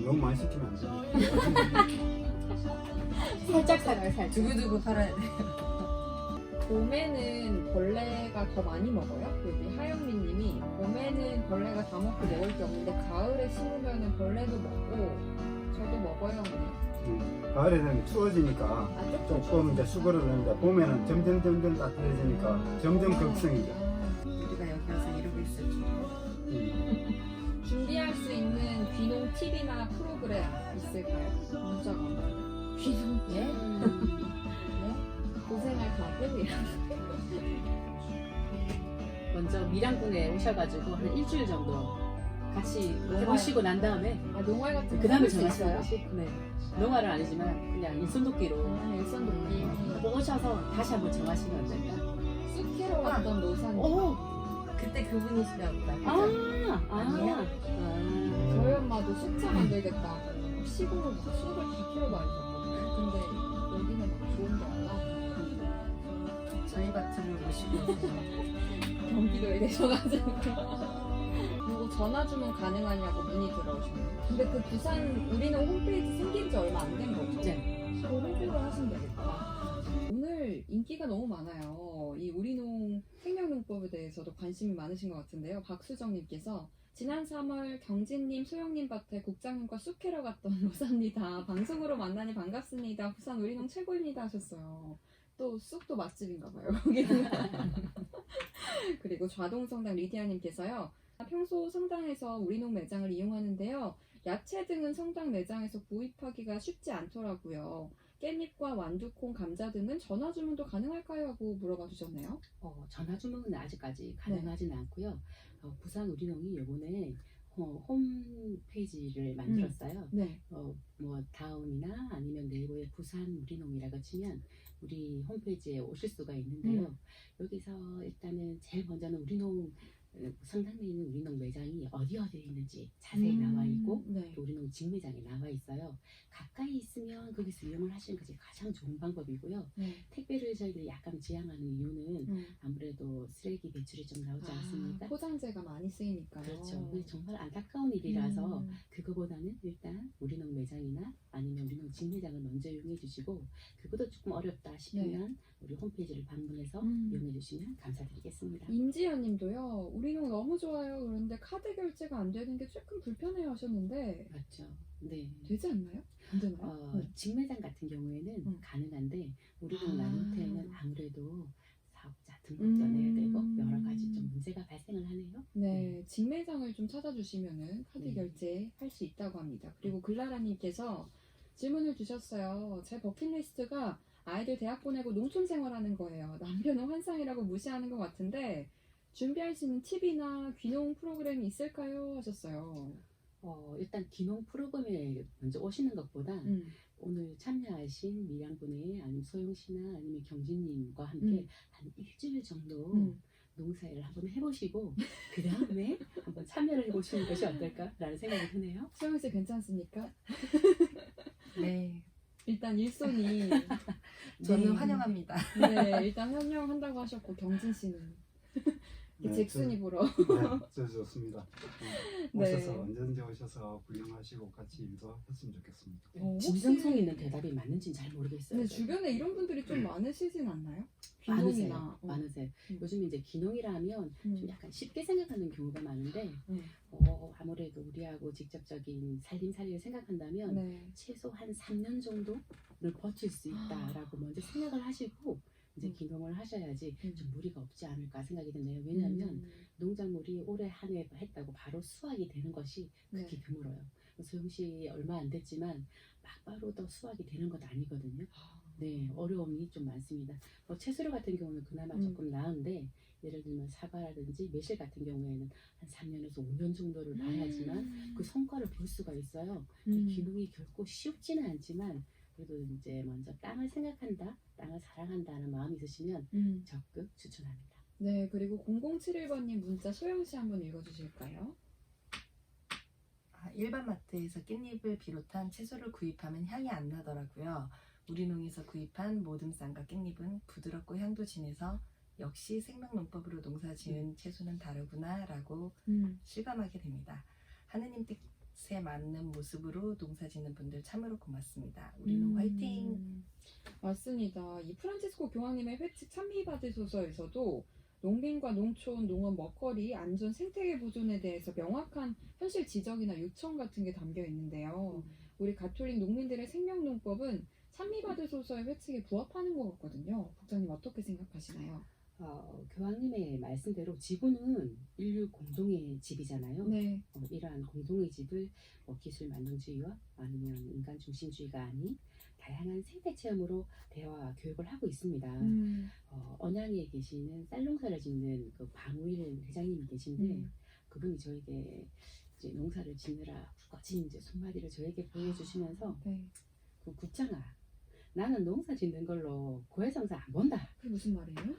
너무 많이 시키면 안 돼요. 살짝 살아요, 살짝. 두고두고 팔아야 돼. 봄에는 벌레가 더 많이 먹어요. 여기 하영민 님이 봄에는 벌레가 다 먹고 먹을 게 없는데 가을에 심으면 벌레도 먹고 저도 먹어요. 가을에는 추워지니까 아, 조금 이제 수그러드는데 봄에는 점점 따뜻해지니까 점점 극성이죠. 우리가 여기 와서 이러고 있을 줄. 준비할 수 있는 귀농 팁이나 프로그램 있을까요? 문자가 왔네요. 귀농 예? 고생할 가격이랑 먼저 밀양군에 오셔가지고 한 일주일 정도 같이 해보시고 난 다음에 농활 같은 그 다음에 해볼 수 정하시는 있어요? 것이 네. 농활은 아니지만 그냥 일손돕기로 일선돕기 한번 오셔서 다시 한번 정하시면 어떨까? 쑥 캐러 왔던 노사님 오! 그때 그분이시나 보다. 아니야? 저희 엄마도 쑥차 만들겠다고 시골을 막 쑥을 다 캐러 다니셨거든요. 근데 여기는 막 좋은 게 없나? 저희 밭을 오시고 경기도에 계셔가지고 그리고 전화 주문 가능하냐고 문의 들어오시네요. 근데 그 부산 우리는 홈페이지 생긴 지 얼마 안 된 거죠? 네. 그 홍보를 하시면 되겠다. 오늘 인기가 너무 많아요. 이 우리농 생명농법에 대해서도 관심이 많으신 것 같은데요. 박수정님께서 지난 3월 경진님, 소영님 밭에 국장님과 쑥 캐러 갔던 노사입니다. 방송으로 만나니 반갑습니다. 부산 우리농 최고입니다 하셨어요. 또 쑥도 맛집인가 봐요. 거기는. 그리고 좌동성당 리디아님께서요. 평소 성당에서 우리농 매장을 이용하는데요. 야채 등은 성당 매장에서 구입하기가 쉽지 않더라고요. 깻잎과 완두콩, 감자 등은 전화 주문도 가능할까요? 하고 물어봐 주셨네요. 전화 주문은 아직까지 가능하지는 않고요. 부산 우리농이 요번에 홈페이지를 만들었어요. 네. 뭐 다음이나 아니면 네이버에 부산 우리농이라고 치면 우리 홈페이지에 오실 수가 있는데요. 여기서 일단은 제일 먼저는 우리농 성당에 있는 우리농 매장이 어디에 있는지 자세히 나와 있고 네. 또 우리농 직매장에 나와 있어요. 가까이 있으면 거기서 이용을 하시는 것이 가장 좋은 방법이고요. 네. 택배를 저희들이 약간 지향하는 이유는 아무래도 쓰레기 배출이 좀 나오지 않습니까? 포장재가 많이 쓰이니까요. 그렇죠. 근데 정말 안타까운 일이라서 그거보다는 일단 우리농 매장이나 아니면 우리농 직매장을 먼저 이용해 주시고 그것도 조금 어렵다 싶으면 우리 홈페이지를 방문해서 이용해 주시면 감사드리겠습니다. 임지연 님도요. 우리농 너무 좋아요. 그런데 카드 결제가 안 되는 게 조금 불편해 하셨는데 맞죠. 네. 되지 않나요? 안 되나요? 직매장 같은 경우에는 가능한데 우리농 나눔터에는 아무래도 사업자 등록도 내야 되고 여러 가지 좀 문제가 발생을 하네요. 네, 직매장을 좀 찾아주시면은 카드 네. 결제할 수 있다고 합니다. 그리고 글라라님께서 질문을 주셨어요. 제 버킷리스트가 아이들 대학 보내고 농촌 생활하는 거예요. 남편은 환상이라고 무시하는 것 같은데 준비할 수 있는 팁이나 귀농 프로그램이 있을까요? 하셨어요. 일단 귀농 프로그램에 먼저 오시는 것보다 오늘 참여하신 밀양분의 아니면 소영씨나 아니면 경진님과 함께 한 일주일 정도 농사일을 한번 해보시고 그 다음에 한번 참여를 해보시는 것이 어떨까라는 생각이 드네요. 소영 씨 괜찮습니까? 네, 일단 일손이 저는 네. 환영합니다. 네, 일단 환영한다고 하셨고 경진 씨는 네, 잭순이 보러. 네, 저 좋습니다. 네. 오셔서 언제든지 오셔서 구경하시고 같이 일도 했으면 좋겠습니다. 혹시- 진정성 있는 대답이 맞는지는 잘 모르겠어요. 근데 저는. 주변에 이런 분들이 좀 많으시진 않나요? 많으세요. 귀농이나. 많으세요. 음. 요즘 이제 귀농이라 하면 좀 약간 쉽게 생각하는 경우가 많은데 네. 아무래도 우리하고 직접적인 살림살이를 생각한다면 네. 최소 한 3년 정도를 버틸 수 있다라고 먼저 생각을 하시고 이제 음. 귀농을 하셔야지 음. 좀 무리가 없지 않을까 생각이 드네요. 왜냐하면 음. 농작물이 올해 한 해 했다고 바로 수확이 되는 것이 네. 극히 드물어요. 소영 씨 얼마 안 됐지만 막바로 더 수확이 되는 것 아니거든요. 네, 어려움이 좀 많습니다. 채소류 같은 경우는 그나마 조금 나은데 예를 들면 사과라든지 매실 같은 경우에는 한 3년에서 5년 정도를 봐야지만 그 성과를 볼 수가 있어요. 귀농이 결코 쉽지는 않지만 그래도 이제 먼저 땅을 생각한다, 땅을 사랑한다는 마음이 있으시면 적극 추천합니다. 네, 그리고 0071번님 문자 소영 씨 한번 읽어주실까요? 일반 마트에서 깻잎을 비롯한 채소를 구입하면 향이 안 나더라고요. 우리농에서 구입한 모듬 쌀과 깻잎은 부드럽고 향도 진해서 역시 생명농법으로 농사 지은 채소는 다르구나 라고 실감하게 됩니다. 하느님 뜻에 맞는 모습으로 농사 짓는 분들 참으로 고맙습니다. 우리농 화이팅! 맞습니다. 이 프란치스코 교황님의 회칙 찬미받으소서에서도 농민과 농촌, 농업, 먹거리, 안전, 생태계 보존에 대해서 명확한 현실 지적이나 요청 같은 게 담겨 있는데요. 우리 가톨릭 농민들의 생명농법은 찬미받으소서의 회칙에 부합하는 것 같거든요. 국장님 어떻게 생각하시나요? 교황님의 말씀대로 지구는 인류 공동의 집이잖아요. 네. 이러한 공동의 집을 기술 만능주의와 아니면 인간 중심주의가 아닌 다양한 생태 체험으로 대화와 교육을 하고 있습니다. 언양에 계시는 쌀농사를 짓는 그 방우일 회장님이 계신데 그분이 저에게 이제 농사를 짓느라 거친 이제 손마디를 저에게 보여주시면서 네. 그 국장아, 나는 농사 짓는 걸로 고해성사 안 본다. 그게 무슨 말이에요?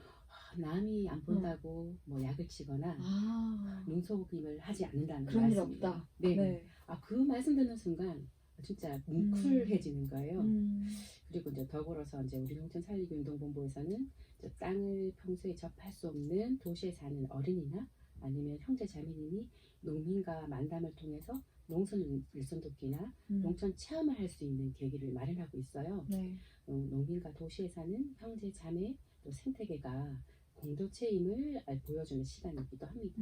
남이 안 본다고 뭐 약을 치거나 농속임을 하지 않는다는 그런 일 말씀입니다. 없다. 네. 네. 그 말씀 듣는 순간 진짜 뭉클해지는 거예요. 그리고 이제 더불어서 이제 우리 농촌 살리기 운동본부에서는 이제 땅을 평소에 접할 수 없는 도시에 사는 어린이나 아니면 형제 자매님이 농민과 만담을 통해서 농촌 일손돕기나 농촌 체험을 할 수 있는 계기를 마련하고 있어요. 네. 농민과 도시에 사는 형제 자매 또 생태계가 공동체임을 보여주는 시간이기도 합니다.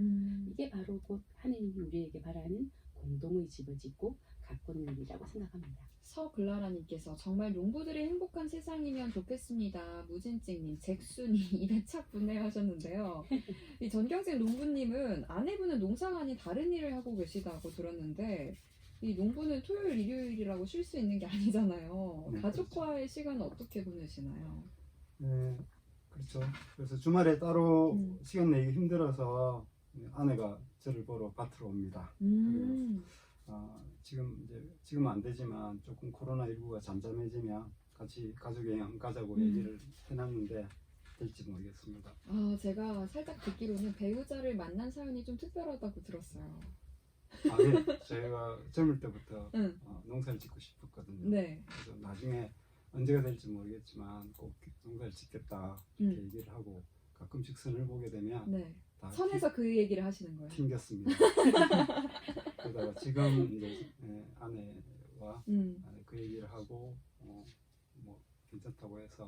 이게 바로 곧 하느님이 우리에게 바라는 공동의 집을 짓고 가꾸는 일이라고 생각합니다. 서글라라님께서 정말 농부들이 행복한 세상이면 좋겠습니다. 무진찡님, 잭순이 입에 착 붙네요 하셨는데요. 이 전경생 농부님은 아내분은 농사가 아닌 다른 일을 하고 계시다고 들었는데 이 농부는 토요일, 일요일이라고 쉴 수 있는 게 아니잖아요. 네, 가족과의 시간은 어떻게 보내시나요? 네, 그렇죠. 그래서 주말에 따로 시간 내기 힘들어서 아내가 저를 보러 밭으로 옵니다. 지금은 안 되지만 조금 코로나19가 잠잠해지면 같이 가족 여행 가자고 얘기를 해놨는데 될지 모르겠습니다. 제가 살짝 듣기로는 배우자를 만난 사연이 좀 특별하다고 들었어요. 네, 제가 젊을 때부터 응. 농사를 짓고 싶었거든요. 네. 그래서 나중에 언제가 될지 모르겠지만 꼭 농사를 짓겠다 이렇게 얘기를 하고 가끔씩 선을 보게 되면 네. 다 선에서 그 얘기를 하시는 거예요. 튕겼습니다. 그러다가 지금 이제 아내와 그 얘기를 하고 뭐 괜찮다고 해서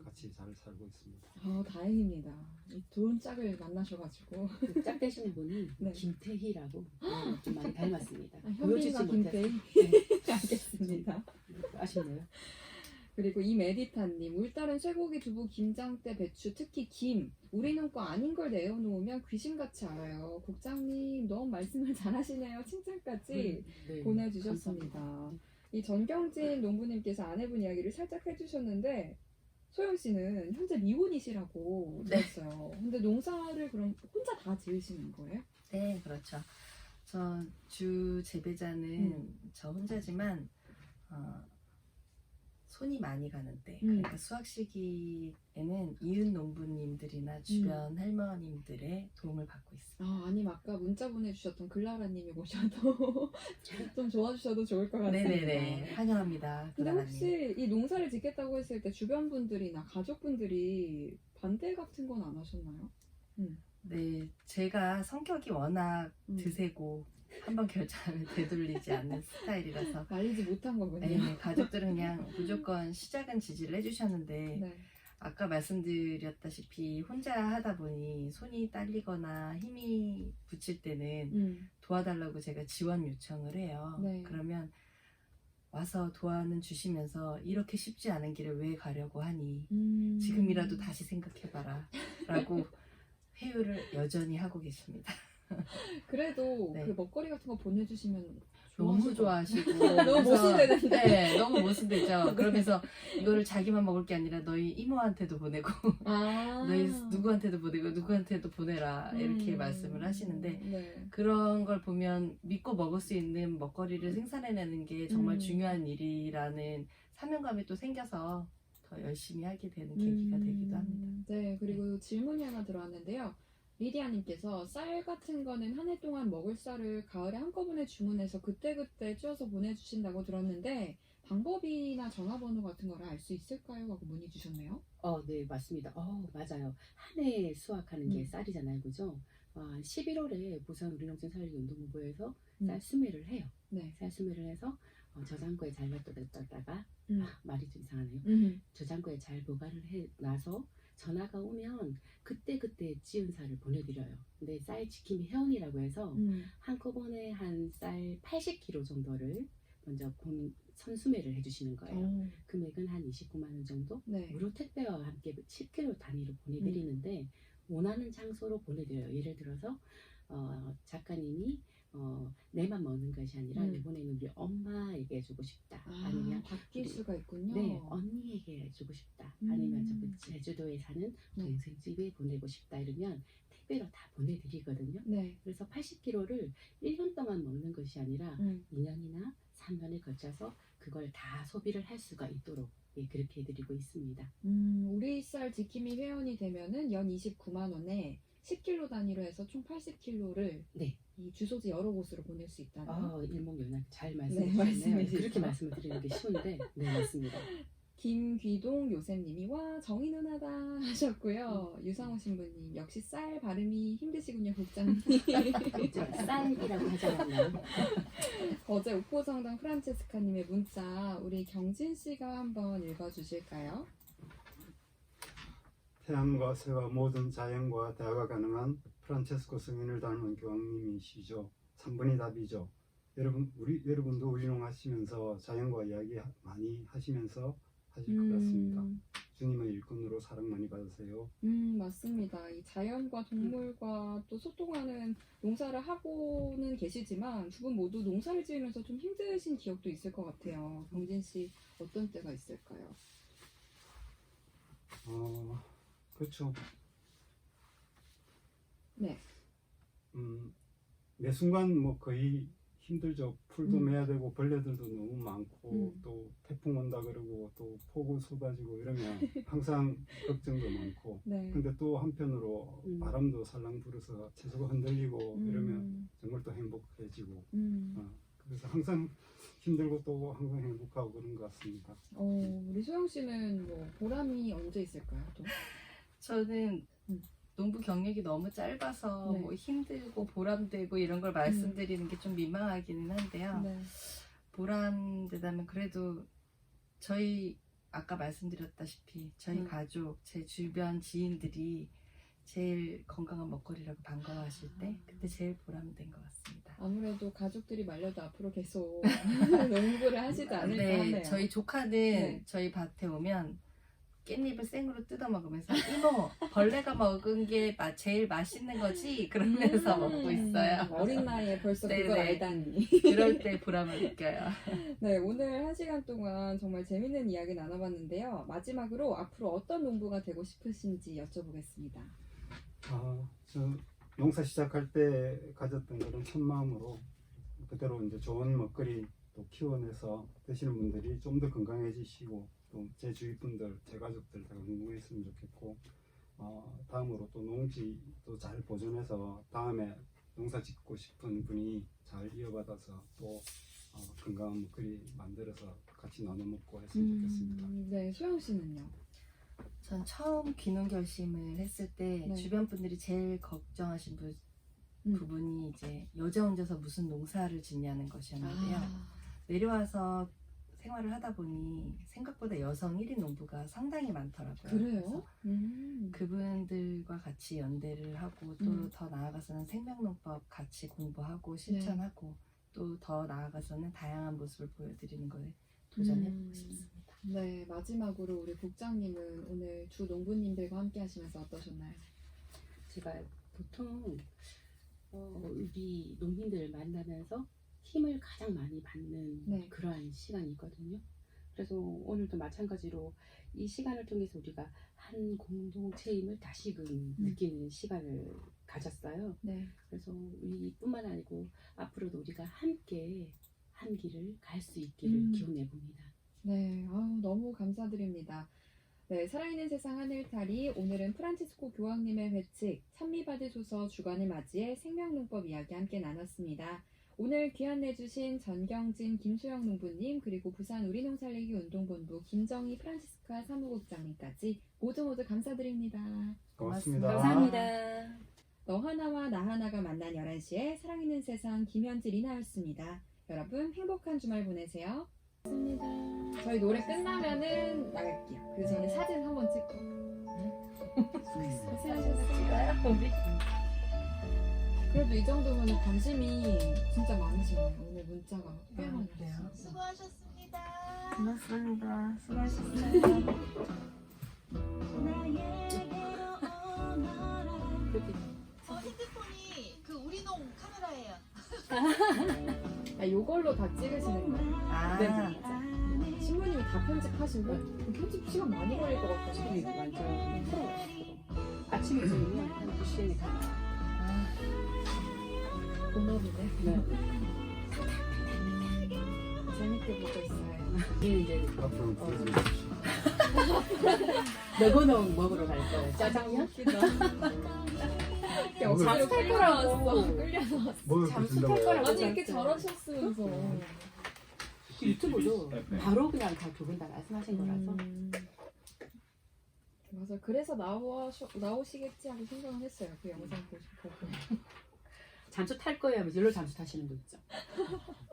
같이 잘 살고 있습니다. 다행입니다. 이 좋은 짝을 만나셔가지고. 그 짝 되시는 분이 네. 김태희라고 좀 많이 닮았습니다. 현빈과 김태희. 네. 알겠습니다. 아쉽네요. 그리고 이메디타님, 울다른 쇠고기, 두부, 김장대, 배추, 특히 김. 우리는 거 아닌 걸 내어놓으면 귀신같이 알아요. 국장님 너무 말씀을 잘하시네요. 칭찬까지 네, 보내주셨습니다. 감사합니다. 이 전경진 농부님께서 아내분 이야기를 살짝 해주셨는데 소영 씨는 현재 미혼이시라고 네. 들었어요. 근데 농사를 그럼 혼자 다 지으시는 거예요? 네, 그렇죠. 저 주 재배자는 저 혼자지만 손이 많이 가는 때, 그러니까 수확 시기에는 이웃 농부님들이나 주변 할머님들의 도움을 받고 있습니다. 아니면 아까 문자 보내주셨던 글라라님이 오셔도 좀 도와주셔도 좋을 것 같습니다. 네네네, 환영합니다. 근데 그라라님. 혹시 이 농사를 짓겠다고 했을 때 주변 분들이나 가족분들이 반대 같은 건 안 하셨나요? 네, 제가 성격이 워낙 음. 드세고 한번 결정하면 되돌리지 않는 스타일이라서 말리지 못한 거군요. 네, 가족들은 그냥 무조건 시작은 지지를 해주셨는데 네. 아까 말씀드렸다시피 혼자 하다 보니 손이 딸리거나 힘이 붙일 때는 도와달라고 제가 지원 요청을 해요. 네. 그러면 와서 도와는 주시면서 이렇게 쉽지 않은 길을 왜 가려고 하니 지금이라도 다시 생각해봐라 라고 회유를 여전히 하고 계십니다. 그래도 네. 그 먹거리 같은 거 보내주시면 너무 좋아하실 것 좋아하시고 너무 그래서- 모순되는데. 네, 너무 모순되죠. 그러면서 이거를 자기만 먹을 게 아니라 너희 이모한테도 보내고 아. 너희 누구한테도 보내고 누구한테도 보내라 이렇게 말씀을 하시는데 네. 그런 걸 보면 믿고 먹을 수 있는 먹거리를 생산해내는 게 정말 음. 중요한 일이라는 사명감이 또 생겨서 더 열심히 하게 되는 계기가 되기도 합니다. 네, 그리고 질문이 하나 들어왔는데요. 리디아님께서 쌀 같은 거는 한 해 동안 먹을 쌀을 가을에 한꺼번에 주문해서 그때그때 쪄서 보내주신다고 들었는데 방법이나 전화번호 같은 거를 알 수 있을까요? 하고 문의 주셨네요. 네, 맞습니다. 맞아요. 한 해 수확하는 게 음. 쌀이잖아요, 그죠? 11월에 부산 우리농촌 살리기 운동본부에서 음. 쌀 수매를 해요. 네. 쌀 수매를 해서 저장고에 잘 놔뒀다가 말이 좀 이상하네요. 저장고에 잘 보관을 해 놔서 전화가 오면 그때 지은 쌀을 보내드려요. 근데 쌀 지킴이 회원이라고 해서 한꺼번에 한 쌀 80kg 정도를 먼저 선수매를 해주시는 거예요. 금액은 한 29만 원 정도. 네. 무료 택배와 함께 10kg 단위로 보내드리는데 원하는 장소로 보내드려요. 예를 들어서 작가님이 내만 먹는 것이 아니라 이번에는 우리 엄마에게 주고 싶다. 아니면 바뀔 우리- 수가 있군요. 네, 언니에게 주고 싶다. 아니면 저 제주도에 사는 동생 집에 보내고 싶다. 이러면 택배로 다 보내드리거든요. 네. 그래서 80kg를 1년 동안 먹는 것이 아니라 2년이나 3년에 걸쳐서 그걸 다 소비를 할 수가 있도록 그렇게 해드리고 있습니다. 우리 쌀 지킴이 회원이 되면은 연 29만 원에 10kg 단위로 해서 총 80kg를 네. 이 주소지 여러 곳으로 보낼 수 있다는. 일목요연 잘 네, 말씀해 말씀해 주셨네요. 주세요. 그렇게 말씀을 드리는 게 쉬운데, 네, 맞습니다. 김귀동 요셉님이 와 정의 누나다 하셨고요. 유상호 신부님 역시 쌀 발음이 힘드시군요 국장님. 쌀이라고 하잖아요. 거제 옥포성당 프란체스카님의 문자 우리 경진 씨가 한번 읽어주실까요? 태양과 새와 모든 자연과 대화가 가능한 프란체스코 성인을 닮은 교황님이시죠. 3번이 답이죠. 여러분도 우리농 하시면서 자연과 이야기 많이 하시면서 하실 것 같습니다. 주님의 일꾼으로 사랑 많이 받으세요. 맞습니다. 이 자연과 동물과 또 소통하는 농사를 하고는 계시지만 두 분 모두 농사를 지으면서 좀 힘드신 기억도 있을 것 같아요. 경진 씨 어떤 때가 있을까요? 그렇죠. 네. 매 순간 뭐 거의 힘들죠. 풀도 매야 되고 벌레들도 너무 많고 또 태풍 온다 그러고 또 폭우 쏟아지고 이러면 항상 걱정도 많고 네. 근데 또 한편으로 바람도 살랑 불어서 채소가 흔들리고 이러면 정말 또 행복해지고 그래서 항상 힘들고 또 항상 행복하고 그런 것 같습니다. 우리 소영 씨는 뭐 보람이 언제 있을까요? 또? 저는 농부 경력이 너무 짧아서 네. 뭐 힘들고 보람되고 이런 걸 말씀드리는 게 좀 민망하기는 한데요. 네. 보람되다면 그래도 저희 아까 말씀드렸다시피 저희 가족, 제 주변 지인들이 제일 건강한 먹거리라고 반가워하실 때 그때 제일 보람된 것 같습니다. 아무래도 가족들이 말려도 앞으로 계속 농구를 하시지 않을까 네, 하네요. 저희 조카는 네. 저희 밭에 오면 깻잎을 생으로 뜯어 먹으면서 이모 벌레가 먹은 게 제일 맛있는 거지 그러면서 먹고 있어요. 어린 나이에 벌써 네네. 그걸 알다니. 그럴 때 보람을 느껴요. 네, 오늘 1시간 동안 정말 재밌는 이야기 나눠봤는데요. 마지막으로 앞으로 어떤 농부가 되고 싶으신지 여쭤보겠습니다. 저 농사 시작할 때 가졌던 그런 첫 마음으로 그대로 이제 좋은 먹거리 또 키워내서 드시는 분들이 좀 더 건강해지시고 또 제 주위 분들, 제 가족들 다 건강했으면 좋겠고 다음으로 또 농지도 잘 보존해서 다음에 농사 짓고 싶은 분이 잘 이어받아서 또 건강한 먹거리 만들어서 같이 나눠 먹고 했으면 좋겠습니다. 네, 소영 씨는요? 전 처음 귀농 결심을 했을 때 네. 주변 분들이 제일 걱정하신 음. 부분이 이제 여자 혼자서 무슨 농사를 짓냐는 것이었는데요. 아, 내려와서 생활을 하다 보니 생각보다 여성 1인 농부가 상당히 많더라고요. 그래요? 그래서 그분들과 같이 연대를 하고 또 음. 더 나아가서는 생명농법 같이 공부하고 실천하고 또 더 나아가서는 다양한 모습을 보여드리는 거에 도전해보고 싶습니다. 네, 마지막으로 우리 국장님은 오늘 주 농부님들과 함께 하시면서 어떠셨나요? 제가 보통 우리 농민들 만나면서 힘을 가장 많이 받는 네. 그러한 시간이 있거든요. 그래서 오늘도 마찬가지로 이 시간을 통해서 우리가 한 공동체임을 다시금 느끼는 시간을 가졌어요. 네. 그래서 우리뿐만 아니고 앞으로도 우리가 함께 한 길을 갈 수 있기를 기원해 봅니다. 네, 아우, 너무 감사드립니다. 네, 살아있는 세상 하늘탈이 오늘은 프란치스코 교황님의 회칙 찬미받으소서 주간을 맞이해 생명농법 이야기 함께 나눴습니다. 오늘 귀한 내주신 전경진 김수영 농부님 그리고 부산 우리농살리기 운동본부 김정희 프란치스카 사무국장님까지 모두 고맙습니다. 감사드립니다. 감사합니다. 너 하나와 나 하나가 만난 11시에 사랑있는 세상 김현지 리나였습니다. 여러분 행복한 주말 보내세요. 감사합니다. 저희 노래 끝나면은 나갈게요. 그 전에 사진 한번 찍고. 고생하셨어요. 그래도 이 정도면 관심이 진짜 많으시네요. 오늘 문자가 꽤 많이 왔어요. 수고하셨습니다. 고맙습니다. 수고하셨어요. 핸드폰이 그 우리농 카메라예요. 아, 요걸로 다 찍으시는 거예요? 아, 네. 신부님이 다 편집하신 거? 편집 시간 많이 걸릴 것 같아요. 시간이 완전 풀어가지고 아침에 찍으면 한 2시간이 다 나와요. 본업이네. 네. 재밌게 보고 있어요. 우리는 이제 앞으로 보여주십시오. 너거너 먹으러 갈 거예요. 짜장면? 억지로 끌려왔어. 끌려서. 뭘 잠수 보신다고 탈 거라고. 아니 이렇게 잘하셨으면서. 그 유튜브도 바로 그냥 다 두 분 다 말씀하신 거라서 맞아. 그래서 나오시겠지 하고 생각을 했어요. 그 영상 보고. 잠수 탈 거예요 하면서 일로 잠수 타시는 분 있죠.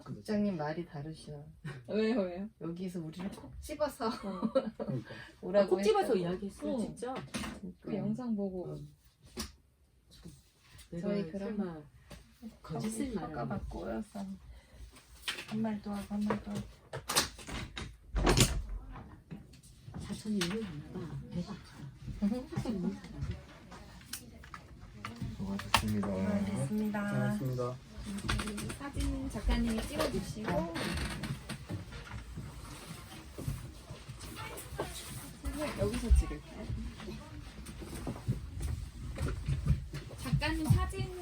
국장님 말이 다르셔. 왜요? 여기서 우리를 콕 집어서 그러니까. 오라고 꼭 집어서 했다고. 이야기했어요. 진짜. 그 영상 보고. 내가 저희 그럼- 설마 거짓말 말을 혀가 막 꼬여서 한 말도 하고 한 말도 하고. 사촌이 있는 봐. 배가 아프다. 사촌이 있는 사람. 수고하셨습니다. 고맙습니다. 고맙습니다. 사진 작가님이 찍어주시고. 여기서 찍을까요? 작가님 사진.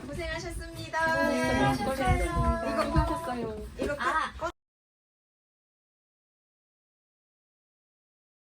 고생하셨습니다. 수고하셨어요. 이거